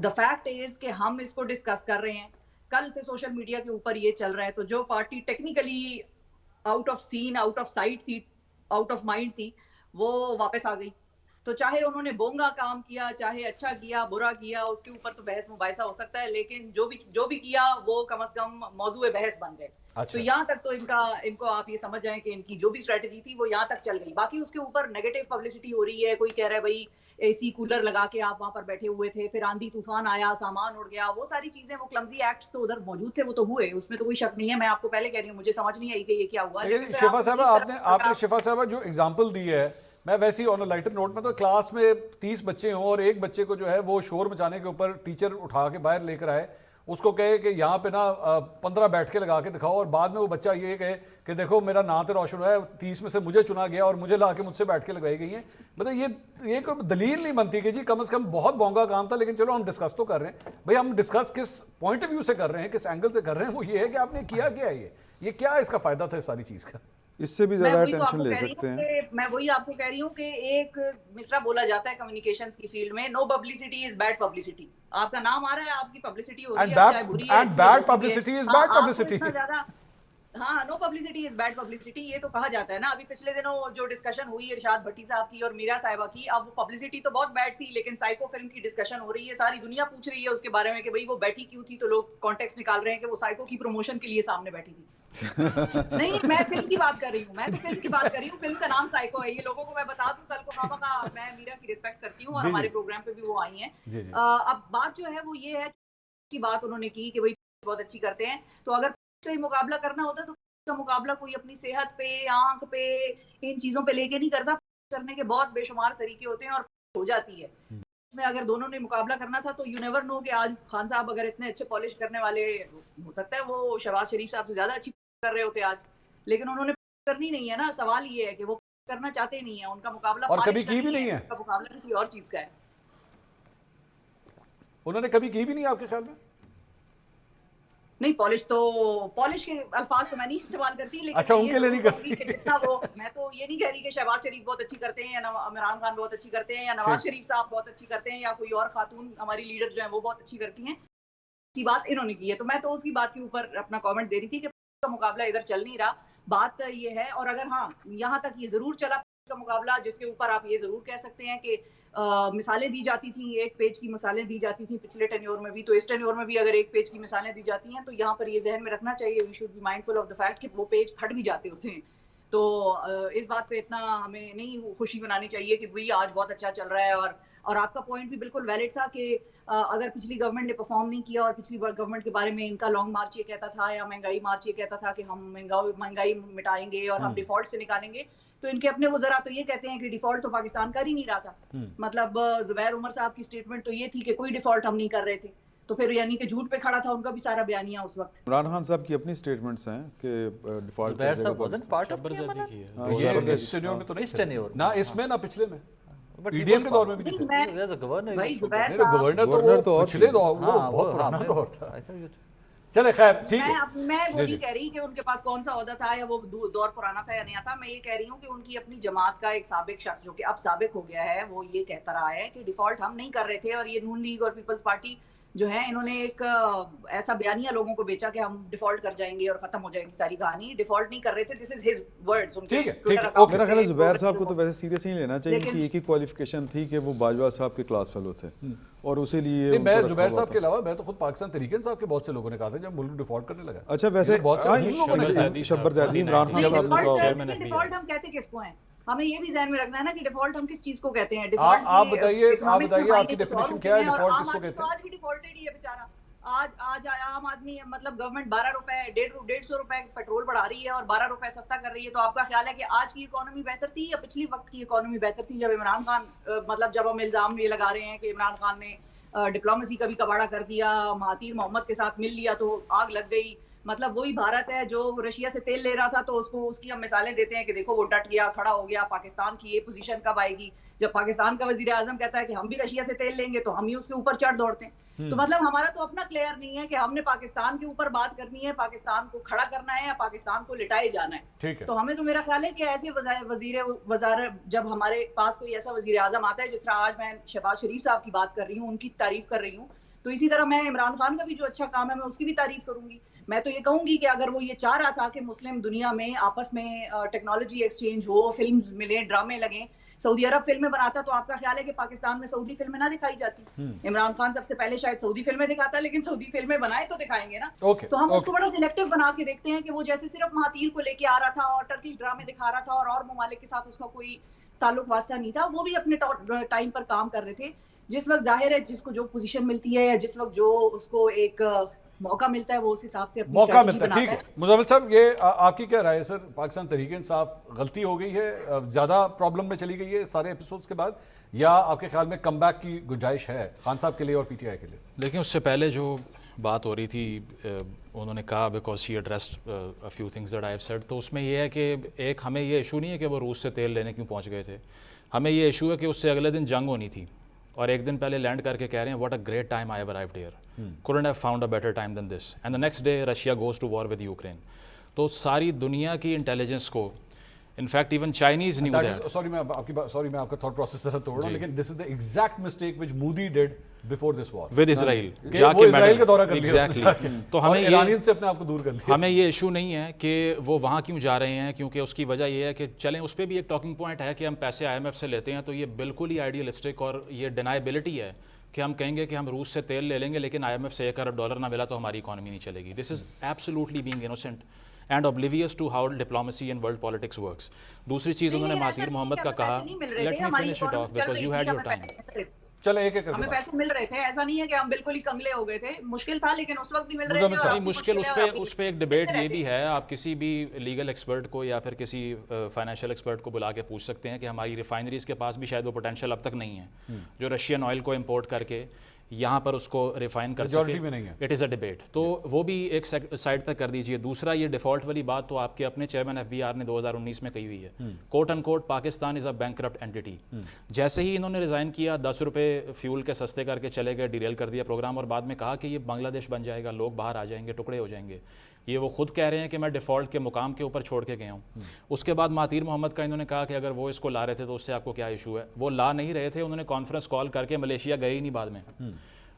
the fact is کہ ہم اس کو ڈسکس کر رہے ہیں, کل سے سوشل میڈیا کے اوپر یہ چل رہا ہے تو جو party technically out of scene, out of sight تھی, آؤٹ آف مائنڈ تھی وہ واپس آ گئی. تو چاہے انہوں نے بونگا کام کیا, چاہے اچھا کیا, برا کیا, اس کے اوپر تو بحث مباحثہ ہو سکتا ہے, لیکن جو بھی کیا وہ کم از کم موضوع بحث بن گئے. تو یہاں تک تو ان کو آپ یہ سمجھ جائیں کہ ان کی جو بھی اسٹریٹجی تھی وہ یہاں تک چل گئی. باقی اس کے اوپر نیگیٹو پبلسٹی ہو رہی ہے, کوئی کہہ رہا ہے بھائی اے سی کولر لگا کے آپ وہاں پر بیٹھے ہوئے تھے, پھر آندھی طوفان آیا, سامان اڑ گیا, وہ ساری چیزیں, وہ کلمزی ایکٹس تو ادھر موجود تھے, وہ تو ہوئے, اس میں تو کوئی شک نہیں ہے. میں آپ کو پہلے کہہ رہی ہوں مجھے سمجھ نہیں آئی کہ یہ کیا ہوا. شفا صاحبہ آپ نے شفا صاحبہ جو اگزامپل دی ہے, میں ویسے ہی آن اے لائٹر نوٹ میں تو کلاس میں 30 بچے ہوں اور ایک بچے کو جو ہے وہ شور مچانے کے اوپر ٹیچر اٹھا کے باہر لے کر آئے, اس کو کہے کہ یہاں پہ نا 15 بیٹھ کے لگا کے دکھاؤ اور بعد میں وہ بچہ یہ کہے کہ دیکھو میرا نام تو روشن ہوا ہے, 30 میں سے مجھے چنا گیا اور مجھے لا کے مجھ سے بیٹھ کے لگائی گئی ہیں. مطلب یہ کوئی دلیل نہیں بنتی کہ جی کم از کم بہت بونگا کام تھا, لیکن چلو ہم ڈسکس تو کر رہے ہیں. بھائی ہم ڈسکس کس پوائنٹ آف ویو سے کر رہے ہیں, کس اینگل سے کر رہے ہیں, وہ یہ ہے کہ آپ نے کیا کیا ہے. یہ کیا اس کا فائدہ تھا اس ساری چیز کا؟ اس سے بھی زیادہ اٹینشن لے سکتے ہیں. میں وہی آپ کو کہہ رہی ہوں کہ ایک مصرع بولا جاتا ہے کمیونیکیشنز کی فیلڈ میں, نو پبلسٹی از بیڈ پبلسٹی. آپ کا نام آ رہا ہے, آپ کی پبلسٹی ہو رہی ہے, چاہے بری ہے, and bad publicity is bad publicity. ہاں, نو پبلسٹی از بیڈ پبلسٹی, یہ تو کہا جاتا ہے نا. ابھی پچھلے دنوں جو ڈسکشن ہوئی ارشاد بھٹی صاحب کی اور میرا صاحبہ کی, اب وہ پبلسٹی تو بہت بیڈ تھی, لیکن سائیکو فلم کی ڈسکشن ہو رہی ہے, ساری دنیا پوچھ رہی ہے اس کے بارے میں کہ بھئی وہ بیٹھی کیوں تھی, تو لوگ کانٹیکسٹ نکال رہے ہیں کہ وہ سائیکو کی پروموشن کے لیے سامنے بیٹھی تھی. نہیں, میں فلم کی بات کر رہی ہوں, میں تو فلم کی بات کر رہی ہوں. فلم کا نام سائیکو ہے, یہ لوگوں کو میں بتا دوں کل کو خامخواہ. میں میرا کی رسپیکٹ کرتی ہوں اور ہمارے پروگرام پہ بھی وہ آئی ہیں. اب بات جو ہے وہ یہ ہے کہ بات انہوں نے کی کہ بھئی بہت اچھی کرتے ہیں, تو اگر کوئی مقابلہ کرنا ہوتا تو کا مقابلہ کوئی اپنی صحت پہ, آنکھ پہ, ان چیزوں پہ لے کے نہیں کرتا. کرنے کے بہت بے شمار طریقے ہوتے ہیں اور ہو جاتی ہے. میں اگر دونوں نے مقابلہ کرنا تھا تو یو نیور نو کہ آج خان صاحب اگر اتنے اچھے پالش کرنے والے, ہو سکتا ہے وہ شہباز شریف صاحب سے زیادہ اچھی کر رہے ہوتے آج, لیکن انہوں نے کرنی نہیں ہے نا. سوال یہ ہے کہ وہ کرنا چاہتے نہیں ہیں, ان کا مقابلہ اور کبھی کی بھی نہیں ہے, ان کا مقابلہ کسی اور چیز کا ہے. انہوں نے کبھی کی بھی نہیں آپ کے خیال میں؟ نہیں, پالش کے الفاظ تو میں نہیں استعمال کرتی, لیکن اچھا ان کے لیے نہیں کرتی. جتنا وہ, میں تو یہ نہیں کہہ رہی کہ شہباز شریف بہت اچھی کرتے ہیں یا عمران خان بہت اچھی کرتے ہیں یا نواز شریف صاحب بہت اچھی کرتے ہیں یا کوئی اور خاتون ہماری لیڈر جو ہیں وہ بہت اچھی کرتی ہیں, کی بات انہوں نے کی ہے. تو میں تو اس کی بات کے اوپر اپنا کامنٹ دے رہی تھی کہ کا مقابلہ ادھر چل نہیں رہا. بات یہ ہے, اور اگر ہاں یہاں تک یہ ضرور چلا کا مقابلہ جس کے اوپر آپ یہ ضرور کہہ سکتے ہیں کہ مثالیں دی جاتی تھیں, ایک پیج کی مثالیں دی جاتی تھیں پچھلے ٹینیور میں بھی, تو اس ٹینیور میں بھی اگر ایک پیج کی مثالیں دی جاتی ہیں تو یہاں پر یہ ذہن میں رکھنا چاہیے, we should be mindful of the fact کہ وہ پیج پھٹ بھی جاتے ہوتے ہیں. تو اس بات پہ اتنا ہمیں نہیں خوشی منانی چاہیے کہ وہی آج بہت اچھا چل رہا ہے. اور آپ کا پوائنٹ بھی بالکل ویلڈ تھا کہ اگر پچھلی گورنمنٹ نے پرفارم نہیں کیا اور پچھلی گورنمنٹ کے بارے میں ان کا لانگ مارچ یہ کہتا تھا یا مہنگائی مارچ یہ کہتا تھا کہ ہم مہنگائی مٹائیں گے اور ہم ڈیفالٹ سے نکالیں گے, تو ان کے اپنے وزراء تو یہ کہتے ہیں کہ ڈیفالٹ تو پاکستان کر ہی نہیں رہا تھا. مطلب زبیر عمر صاحب کی سٹیٹمنٹ تو یہ تھی کہ کوئی ڈیفالٹ ہم نہیں کر رہے تھے, تو پھر یعنی کہ جھوٹ پہ کھڑا تھا ان کا بھی سارا بیانیہ اس وقت. عمران خان صاحب کی اپنی سٹیٹمنٹس ہیں کہ ڈیفالٹ زبیر صاحب wasn't part of یہ اس ٹینیور میں تو نہیں, نہ اس میں نہ پچھلے میں, پی ڈی ایم کے دور میں بھی نہیں تھے. گورنر تو پچھلے دور وہ بہت پرانا دور تھا. چلے خیر ٹھیک ہے, میں وہ نہیں کہہ رہی کہ ان کے پاس کون سا عہدہ تھا یا وہ دور پرانا تھا یا نیا تھا. میں یہ کہہ رہی ہوں کہ ان کی اپنی جماعت کا ایک سابق شخص جو کہ اب سابق ہو گیا ہے, وہ یہ کہتا رہا ہے کہ ڈیفالٹ ہم نہیں کر رہے تھے. اور یہ نون لیگ اور پیپلز پارٹی جو ہے, انہوں نے ایک ایسا بیانیہ لوگوں کو بیچا کہ ہم ڈیفالٹ کر جائیں گے اور ختم ہو جائے گی ساری کہانی. ڈیفالٹ نہیں کر رہے تھے, دس از ہز ورڈز. میرا خیال ہے زبیر صاحب کو تو ویسے سیریس نہیں لینا چاہیے کہ ایک ہی کوالیفیکیشن تھی کہ وہ باجوہ صاحب کے کلاس فیلو تھے, اور اسی لیے میں زبیر صاحب کے علاوہ میں تو خود پاکستان تحریک انصاف کے بہت سے لوگوں نے کہا تھا جب ملک ڈیفالٹ کرنے لگا. اچھا ویسے شبر زیدی عمران خان صاحب نے ڈیفالٹ ہم کہتے کس کو ہیں, ہمیں یہ بھی ذہن میں رکھنا ہے نا کہ ڈیفالٹ ہم کس چیز کو کہتے ہیں. آپ بتائیے آپ کی ڈیفینیشن کیا ہے, ڈیفالٹ کس کو کہتے ہیں؟ آج بھی ڈیفالٹڈ ہی ہے بیچارہ. آج عام آدمی, مطلب گورنمنٹ 12 روپے 150 روپے پیٹرول بڑھا رہی ہے اور 12 روپے سستا کر رہی ہے. تو آپ کا خیال ہے کہ آج کی اکانومی بہتر تھی یا پچھلی وقت کی اکانومی بہتر تھی جب عمران خان, مطلب جب ہم الزام یہ لگا رہے ہیں کہ عمران خان نے ڈپلومیسی کا بھی کباڑا کر دیا, مہاتیر محمد کے ساتھ مل لیا تو آگ لگ گئی. مطلب وہی بھارت ہے جو رشیا سے تیل لے رہا تھا تو اس کی ہم مثالیں دیتے ہیں کہ دیکھو وہ ڈٹ گیا, کھڑا ہو گیا. پاکستان کی یہ پوزیشن کب آئے گی جب پاکستان کا وزیر اعظم کہتا ہے کہ ہم بھی رشیا سے تیل لیں گے تو ہم ہی اس کے اوپر چڑھ دوڑتے ہیں. تو مطلب ہمارا تو اپنا کلیئر نہیں ہے کہ ہم نے پاکستان کے اوپر بات کرنی ہے, پاکستان کو کھڑا کرنا ہے یا پاکستان کو لٹائے جانا ہے. تو ہمیں تو میرا خیال ہے کہ ایسے وزیر وزارت جب ہمارے پاس کوئی ایسا وزیر اعظم آتا ہے, جس طرح آج میں شہباز شریف صاحب کی بات کر رہی ہوں, ان کی تعریف کر رہی ہوں, تو اسی طرح میں عمران خان کا بھی جو اچھا کام ہے میں اس کی بھی تعریف کروں گی. میں تو یہ کہوں گی کہ اگر وہ یہ چاہ رہا تھا کہ مسلم دنیا میں آپس میں ٹیکنالوجی ایکسچینج ہو, فلمز ملیں, ڈرامے لگیں, سعودی عرب فلمیں بناتا, تو آپ کا خیال ہے کہ پاکستان میں سعودی فلمیں نہ دکھائی جاتی؟ عمران خان سب سے پہلے شاید سعودی فلمیں دکھاتا, لیکن سعودی فلمیں بنائے تو دکھائیں گے نا. تو ہم اس کو بڑا سلیکٹو بنا کے دیکھتے ہیں کہ وہ جیسے صرف مہاتیر کو لے کے آ رہا تھا اور ٹرکش ڈرامے دکھا رہا تھا اور ممالک کے ساتھ اس کا کوئی تعلق واسطہ نہیں تھا. وہ بھی اپنے ٹائم پر کام کر رہے تھے. جس وقت ظاہر ہے جس کو جو پوزیشن ملتی ہے یا جس وقت جو اس کو ایک موقع ملتا ہے وہ اس حساب سے اپنی موقع اسٹریٹجی ملتا ہے. بناتا ٹھیک ہے مزمل صاحب, یہ آپ کی کیا رائے ہے سر؟ پاکستان تحریک انصاف غلطی ہو گئی ہے, زیادہ پرابلم میں چلی گئی ہے سارے ایپیسوڈز کے بعد, یا آپ کے خیال میں کم بیک کی گنجائش ہے خان صاحب کے لیے اور پی ٹی آئی کے لیے؟ لیکن اس سے پہلے جو بات ہو رہی تھی, انہوں نے کہا because she addressed a few things that I have said, تو اس میں یہ ہے کہ ایک ہمیں یہ ایشو نہیں ہے کہ وہ روس سے تیل لینے کیوں پہنچ گئے تھے, ہمیں یہ ایشو ہے کہ اس سے اگلے دن جنگ ہونی تھی اور ایک دن پہلے لینڈ کر کے کہہ رہے ہیں what a great time I have arrived here, couldn't have found a better time than this, and the next day Russia goes to war with Ukraine. تو ساری دنیا کی انٹیلیجنس کو in fact even Chinese new that. Sorry میں آپ کا تھاٹ پروسیس ذرا توڑ رہا ہوں, لیکن this is the exact mistake which Modi did before this war with Israel, جا کے اسرائیل کا دورہ کر لیا ایگزیکٹلی. تو ہمیں ایرانین سے اپنے آپ کو دور کر لیا. ہمیں یہ ایشو نہیں ہے کہ وہ وہاں کیوں جا رہے ہیں, کیونکہ اس کی وجہ یہ ہے کہ چلیں اس پہ بھی ایک ٹاکنگ پوائنٹ ہے کہ ہم پیسے آئی ایم ایف سے لیتے ہیں, تو یہ بالکل ہی آئیڈیلسٹک اور یہ ڈینائبلٹی ہے کہ ہم کہیں گے کہ ہم روس سے تیل لے لیں گے لیکن آئی ایم ایف سے $1 ارب نہ ملا تو ہماری اکانومی نہیں چلے گی. This is absolutely being innocent and oblivious to how diplomacy and world politics works. دوسری چیز انہوں نے مہاتیر محمد کا کہا, let me finish it off because you had your time. چلے ایک ایک ہمیں پیسے مل رہے تھے, ایسا نہیں ہے کہ ہم بالکل ہی کنگلے ہو گئے تھے, مشکل تھا لیکن اس وقت بھی مل رہے تھے. مشکل اس پہ ایک ڈبیٹ یہ بھی ہے, آپ کسی بھی لیگل ایکسپرٹ کو یا پھر کسی فائنینشیل ایکسپرٹ کو بلا کے پوچھ سکتے ہیں کہ ہماری ریفائنریز کے پاس بھی شاید وہ پوٹینشیل اب تک نہیں ہے جو رشین آئل کو امپورٹ کر کے یہاں پر اس کو ریفائن کر سکے. اٹ از اے ڈبیٹ, تو وہ بھی ایک سائڈ پہ کر دیجئے. دوسرا یہ ڈیفالٹ والی بات تو آپ کے اپنے چیئرمین ایف بی آر نے 2019 میں کہی ہوئی ہے, کوٹ ان کوٹ پاکستان از اے بینکرپٹ اینٹی. جیسے ہی انہوں نے ریزائن کیا, $10 فیول کے سستے کر کے چلے گئے, ڈیریل کر دیا پروگرام, اور بعد میں کہا کہ یہ بنگلہ دیش بن جائے گا, لوگ باہر آ جائیں گے, ٹکڑے ہو جائیں گے. یہ وہ خود کہہ رہے ہیں کہ میں ڈیفالٹ کے مقام کے اوپر چھوڑ کے گیا ہوں. اس کے بعد مہاتیر محمد کا انہوں نے کہا کہ اگر وہ اس کو لا رہے تھے تو اس سے آپ کو کیا ایشو ہے. وہ لا نہیں رہے تھے, انہوں نے کانفرنس کال کر کے ملیشیا گئے ہی نہیں بعد میں,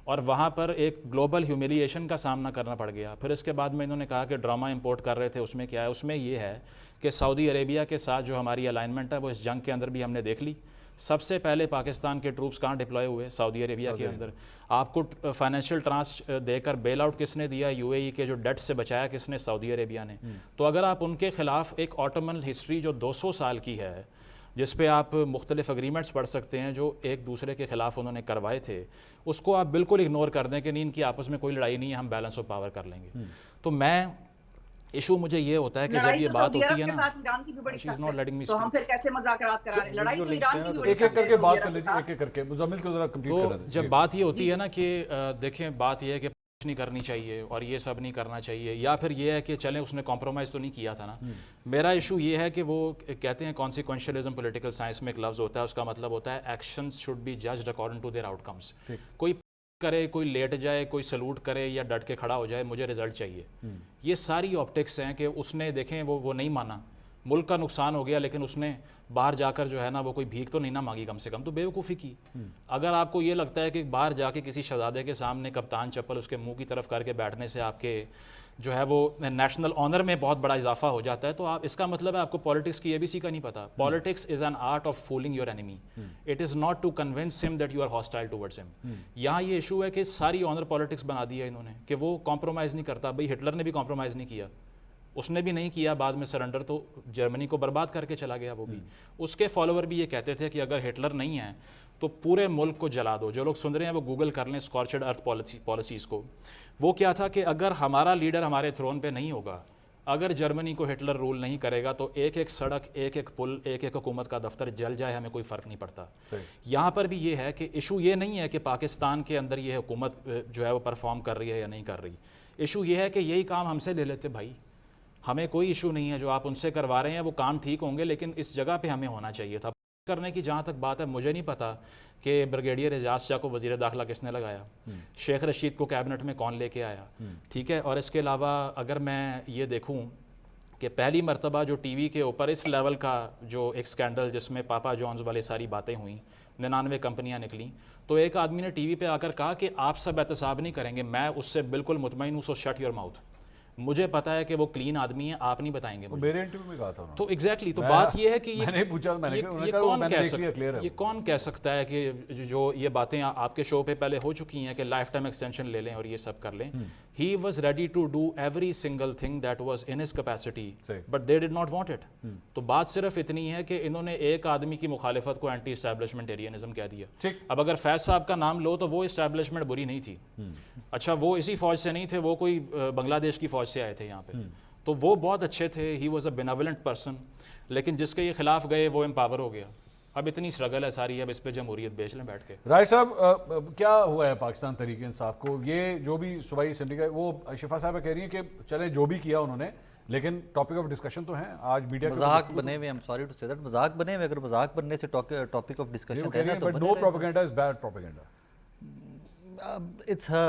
اور وہاں پر ایک گلوبل ہیوملیشن کا سامنا کرنا پڑ گیا. پھر اس کے بعد میں انہوں نے کہا کہ ڈرامہ امپورٹ کر رہے تھے, اس میں کیا ہے, اس میں یہ ہے کہ سعودی عربیہ کے ساتھ جو ہماری الائنمنٹ ہے وہ اس جنگ کے اندر بھی ہم نے دیکھ لی. سب سے پہلے پاکستان کے ٹروپس کہاں ڈپلوائے ہوئے, سعودی عربیہ کے اندر. آپ کو فائنینشیل ٹرانس دے کر بیل آؤٹ کس نے دیا, یو اے ای کے جو ڈیٹ سے بچایا کس نے, سعودی عربیہ نے. تو اگر آپ ان کے خلاف ایک آٹومن ہسٹری جو 200 سال کی ہے, جس پہ آپ مختلف اگریمنٹس پڑھ سکتے ہیں جو ایک دوسرے کے خلاف انہوں نے کروائے تھے, اس کو آپ بالکل اگنور کر دیں کہ نہیں ان کی آپس میں کوئی لڑائی نہیں ہے, ہم بیلنس آف پاور کر لیں گے. تو میں ایشو مجھے یہ ہوتا ہے کہ جب یہ بات ہوتی ہے نا, شی از ناٹ لیٹنگ می تو ہم پھر کیسے مذاکرات کرا رہے ہیں, لڑائی تو ایران کی بھی بڑی ایک ایک کر کے بات کر لیجیے, ایک ایک کر کے مزمل کو ذرا کمپلیٹ تو کر دیں. جب بات یہ ہوتی ہے نا کہ دیکھیں بات یہ ہے کہ نہیں کرنی چاہیے اور یہ سب نہیں کرنا چاہیے, یا پھر یہ ہے کہ چلیں اس نے کمپرومائز تو نہیں کیا تھا نا. میرا ایشو یہ ہے کہ وہ کہتے ہیں کانسیکوینشلزم پولیٹیکل سائنس میں ایک لفظ ہوتا ہے, اس کا مطلب ہوتا ہے actions should be judged according to their آؤٹ کمز. کوئی کرے, کوئی لیٹ جائے, کوئی سلوٹ کرے یا ڈٹ کے کھڑا ہو جائے, مجھے رزلٹ چاہیے. یہ ساری آپٹکس ہیں کہ اس نے دیکھیں وہ نہیں مانا, ملک کا نقصان ہو گیا لیکن اس نے باہر جا کر جو ہے نا وہ کوئی بھیک تو نہیں نہ مانگی کم سے کم, تو بیوقوفی کی. اگر آپ کو یہ لگتا ہے کہ باہر جا کے کسی شہزادے کے سامنے کپتان چپل اس کے منہ کی طرف کر کے بیٹھنے سے آپ کے جو ہے وہ نیشنل آنر میں بہت بڑا اضافہ ہو جاتا ہے, تو آپ اس کا مطلب ہے آپ کو پالیٹکس کی ABC کا نہیں پتا. Politics is an art of fooling your enemy, it is not to convince him that you are hostile towards him. یہاں یہ ایشو ہے کہ ساری آنر پالیٹکس بنا دی ہے انہوں نے کہ وہ کمپرومائز نہیں کرتا. بھائی ہٹلر نے بھی کمپرومائز نہیں کیا, اس نے بھی نہیں کیا بعد میں سرنڈر, تو جرمنی کو برباد کر کے چلا گیا وہ بھی. اس کے فالوور بھی یہ کہتے تھے کہ اگر ہٹلر نہیں ہے تو پورے ملک کو جلا دو. جو لوگ سن رہے ہیں وہ گوگل کر لیں اسکارچڈ ارتھ پالیسیز کو. وہ کیا تھا کہ اگر ہمارا لیڈر ہمارے تھرون پہ نہیں ہوگا, اگر جرمنی کو ہٹلر رول نہیں کرے گا تو ایک ایک سڑک, ایک ایک پل, ایک ایک حکومت کا دفتر جل جائے, ہمیں کوئی فرق نہیں پڑتا. یہاں پر بھی یہ ہے کہ ایشو یہ نہیں ہے کہ پاکستان کے اندر یہ حکومت جو ہے وہ پرفارم کر رہی ہے یا نہیں کر رہی. ایشو یہ ہے کہ یہی کام ہم سے لے لیتے بھائی, ہمیں کوئی ایشو نہیں ہے جو آپ ان سے کروا رہے ہیں, وہ کام ٹھیک ہوں گے لیکن اس جگہ پہ ہمیں ہونا چاہیے تھا. کرنے کی جہاں تک بات ہے, مجھے نہیں پتا کہ بریگیڈیئر اعجاز شاہ کو وزیر داخلہ کس نے لگایا, شیخ رشید کو کیبنٹ میں کون لے کے آیا, ٹھیک ہے. اور اس کے علاوہ اگر میں یہ دیکھوں کہ پہلی مرتبہ جو ٹی وی کے اوپر اس لیول کا جو ایک سکینڈل جس میں پاپا جونز والے ساری باتیں ہوئیں, 99 کمپنیاں نکلیں, تو ایک آدمی نے ٹی وی پہ آ کر کہا کہ آپ سب احتساب نہیں کریں گے. میں اس سے بالکل مطمئن ہوں, سو شٹ یور ماؤتھ. مجھے پتا ہے کہ وہ کلین آدمی ہے, آپ نہیں بتائیں گے. میرے انٹرویو میں کہا تھا تو ایگزیکٹلی, تو بات یہ ہے کہ یہ کون کہہ سکتا ہے کہ جو یہ باتیں آپ کے شو پہ پہلے ہو چکی ہیں کہ لائف ٹائم ایکسٹینشن لے لیں اور یہ سب کر لیں. He was ready to do every single thing that was in his capacity, but they did not want it. تو بات صرف اتنی ہے کہ انہوں نے ایک آدمی کی مخالفت کو اینٹی اسٹیبلشمنٹیرینزم کہہ دیا. اب اگر فیض صاحب کا نام لو تو وہ اسٹیبلشمنٹ بری نہیں تھی. اچھا وہ اسی فوج سے نہیں تھے, وہ کوئی بنگلہ دیش کی فوج سے آئے تھے یہاں پہ, تو وہ بہت اچھے تھے. He was a benevolent person, لیکن جس کے یہ خلاف گئے وہ امپاور ہو گیا. اب اتنی اسٹرگل ہے ساری, اب اس پہ جمہوریت بیچ لیں بیٹھ کے. رائے صاحب کیا ہوا ہے پاکستان تحریک انصاف کو؟ یہ جو بھی صوبائی اسمبلی کا, وہ شفا صاحبہ کہہ رہی ہیں کہ چلے جو بھی کیا انہوں نے, لیکن ٹاپک آف ڈسکشن تو ہیں آج میڈیا کے مذاق بنے ہوئے. سوری ٹو سے دیٹ, مذاق بنے ہوئے. اگر مذاق بننے سے ٹاپک آف ڈسکشن ہے نا تو no propaganda is bad propaganda. It's her,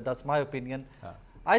that's my opinion. I